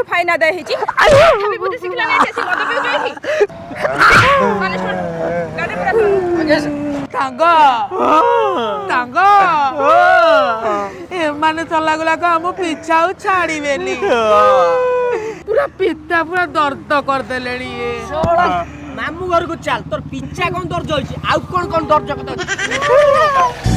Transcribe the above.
fine आदाय एमाने चला गुलाक हम पिछा छाड़बेनी पूरा पिता पूरा दर्द करदे मामू घर को चल तोर पिछा कौन दर्ज होइछि आउ कौन दर्ज